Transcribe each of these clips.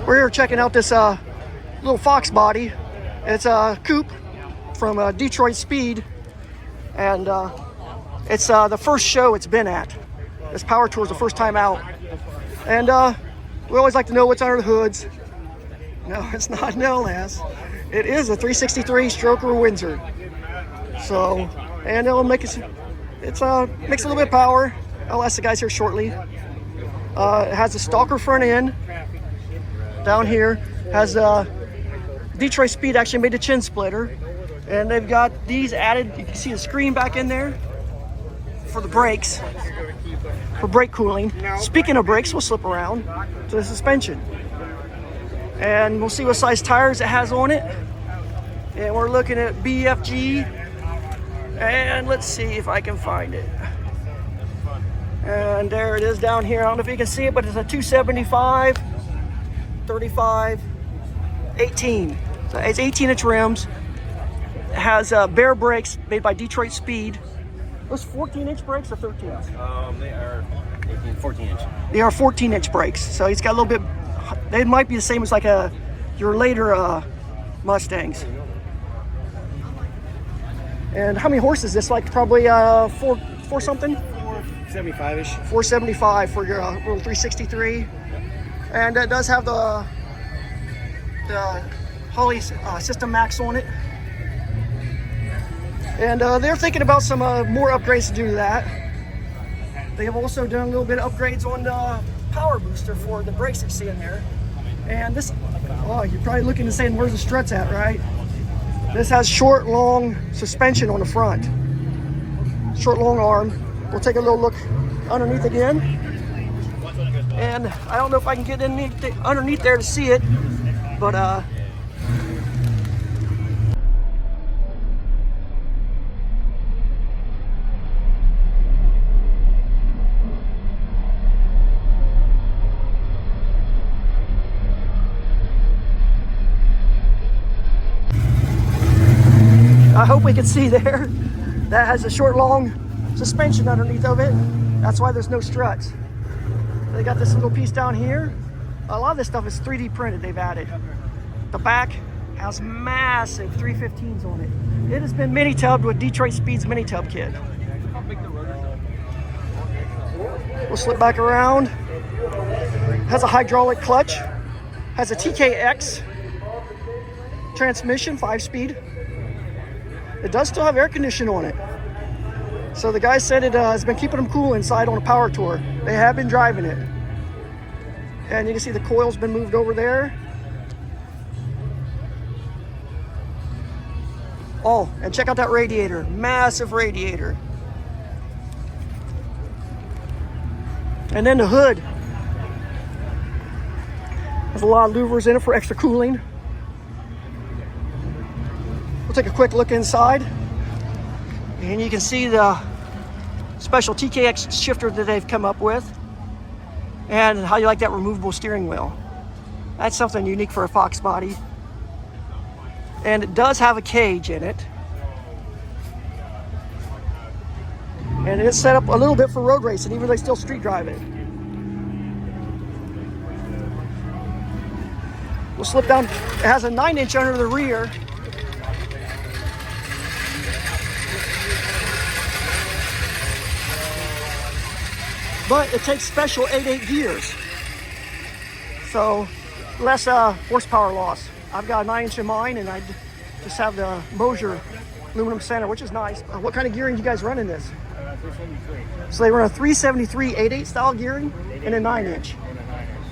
We're here checking out this little Fox body. It's a coupe from Detroit Speed, and it's the first show it's been at. This Power Tour is the first time out, and we always like to know what's under the hoods. No, it's not an LS. It is a 363 Stroker Windsor. So, and it'll make it. Makes a little bit of power. I'll ask the guys here shortly. It has a stalker front end down here. Has Detroit Speed actually made a chin splitter, and they've got these added. You can see the screen back in there for the brakes, for brake cooling. Speaking of brakes, we'll slip around to the suspension, and we'll see what size tires it has on it. And we're looking at BFG, and let's see if I can find it. And there it is down here. I don't know if you can see it, but it's a 275, 35, 18. So it's 18-inch rims. It has bare brakes made by Detroit Speed. Those 14-inch brakes or 13-inch? They are 14-inch. They are 14-inch brakes. So it's got a little bit. They might be the same as like your later Mustangs. And how many horses is this? Like probably four something? 475-ish. 475 for your little 363. And it does have the Holley System Max on it. And they're thinking about some more upgrades to do to that. They have also done a little bit of upgrades on the power booster for the brakes that you see in there. And this, oh, you're probably looking and saying, where's the struts at, right? This has short, long suspension on the front. Short, long arm. We'll take a little look underneath again. And I don't know if I can get underneath there to see it, but I hope we can see there. That has a short, long suspension underneath of it. That's why there's no struts. They got this little piece down here. A lot of this stuff is 3D printed. They've added. The back has massive 315s on it. It has been mini tubbed with Detroit Speed's mini tub kit. We'll slip back around. Has a hydraulic clutch. Has a TKX transmission, 5-speed. It does still have air conditioning on it. So the guy said it has been keeping them cool inside on a power tour. They have been driving it. And you can see the coil's been moved over there. Oh, and check out that radiator. Massive radiator. And then the hood has a lot of louvers in it for extra cooling. We'll take a quick look inside. And you can see the special TKX shifter that they've come up with. And how you like that removable steering wheel. That's something unique for a Fox body. And it does have a cage in it. And it's set up a little bit for road racing, even though they still street drive it. We'll slip down. It has a 9-inch under the rear. But it takes special 8.8 gears. So less horsepower loss. I've got a 9-inch in mine, and I just have the Mosier aluminum center, which is nice. What kind of gearing do you guys run in this? 373. So they run a 373 8.8 style gearing and a 9-inch.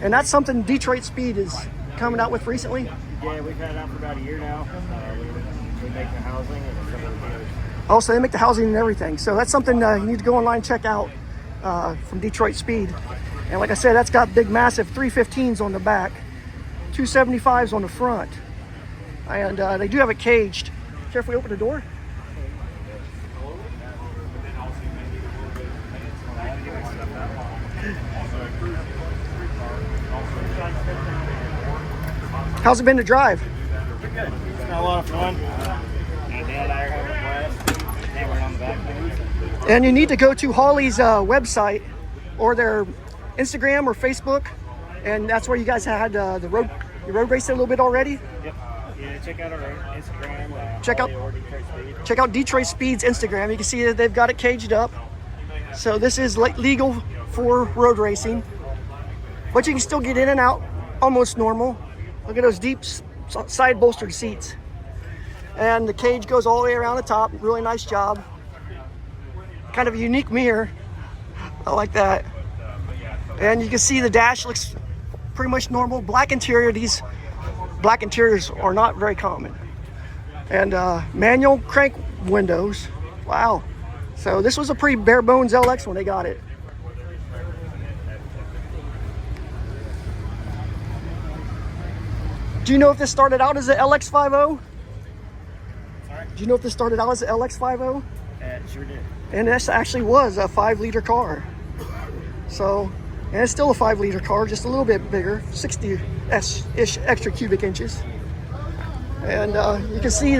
And that's something Detroit Speed is coming out with recently? Yeah, we've had it out for about a year now. We make the housing and some of the gears. Oh, so they make the housing and everything. So that's something you need to go online and check out from Detroit Speed. And like I said, that's got big, massive 315s on the back, 275s on the front. And they do have it caged. Care if we open the door? How's it been to drive? Pretty good. It's been a lot of fun. Dad and I are having a blast. They were on the back there. And you need to go to Holley's website or their Instagram or Facebook, and that's where you guys had the road You road raced it a little bit already? Yep. Yeah, check out our Instagram. Check out Detroit Speed's Instagram. You can see that they've got it caged up. So this is legal for road racing, but you can still get in and out almost normal. Look at those deep side bolstered seats. And the cage goes all the way around the top. Really nice job. Kind of a unique mirror. I like that. And you can see the dash looks pretty much normal. Black interior. These black interiors are not very common. And manual crank windows. Wow. So this was a pretty bare bones LX when they got it. Do you know if this started out as an LX50? Sorry? Do you know if this started out as an LX50? Sure did. And this actually was a 5-liter car. So, and it's still a 5-liter car, just a little bit bigger, 60-ish extra cubic inches. And you can see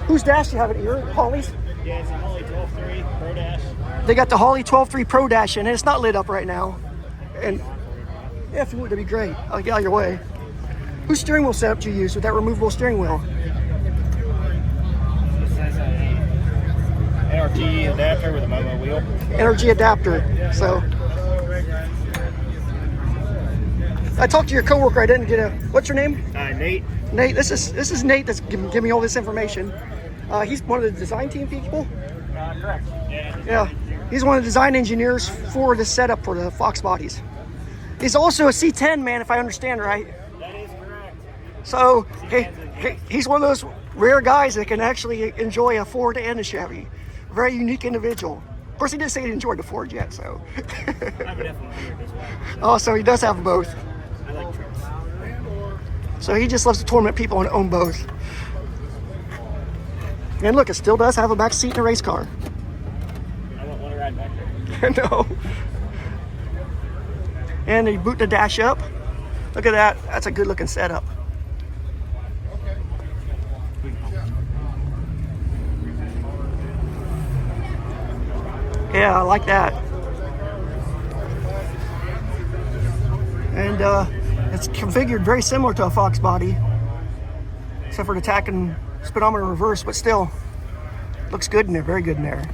whose dash do you have it here? Holly's? Yeah, it's a Holly 12.3 Pro Dash. They got the Holly 12.3 Pro Dash in it. It's not lit up right now. And yeah, if you would, that'd be great. I'll get out of your way. Whose steering wheel setup do you use with that removable steering wheel? It says NRT adapter with a Momo wheel. Energy adapter. So I talked to your coworker. I didn't get a. What's your name? Nate. Nate. This is Nate that's giving me all this information. He's one of the design team people. Correct. Yeah. He's one of the design engineers for the setup for the Fox bodies. He's also a C10 man, if I understand right. That is correct. So he's one of those rare guys that can actually enjoy a Ford and a Chevy. Very unique individual. Of course, he didn't say he enjoyed the Ford yet, so. I'm a definitely weird as well. Oh, so he does have both. I like trucks. So he just loves to torment people and own both. And look, it still does have a back seat in a race car. I won't want to ride back there. No. And they boot the dash up. Look at that. That's a good looking setup. Yeah, I like that. And it's configured very similar to a Fox body, except for the tack and speedometer reverse, but still looks good in there, very good in there.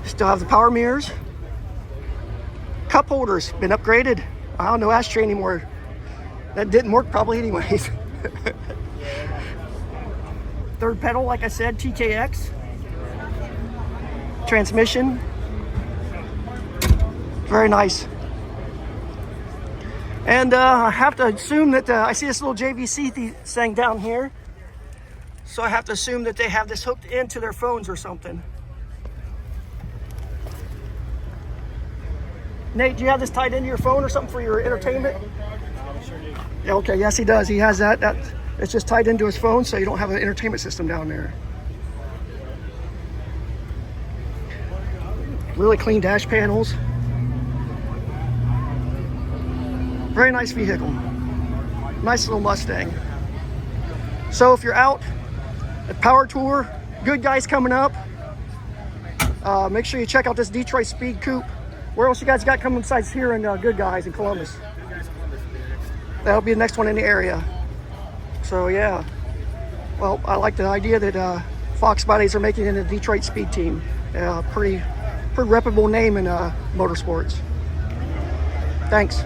Still have the power mirrors. Cup holders, been upgraded. I don't know ashtray anymore. That didn't work probably anyways. Third pedal, like I said, TKX. Transmission. Very nice. And I have to assume that I see this little JVC thing down here. So I have to assume that they have this hooked into their phones or something. Nate, do you have this tied into your phone or something for your entertainment? Sure do. Yeah, okay, yes he does. He has that. It's just tied into his phone, so you don't have an entertainment system down there. Really clean dash panels. Very nice vehicle. Nice little Mustang. So if you're out at Power Tour, Good Guys coming up, make sure you check out this Detroit Speed Coupe. Where else you guys got coming besides here in Good Guys in Columbus? That'll be the next one in the area. So yeah, well, I like the idea that Fox Bodies are making it in the Detroit Speed team. Pretty reputable name in motorsports. Thanks.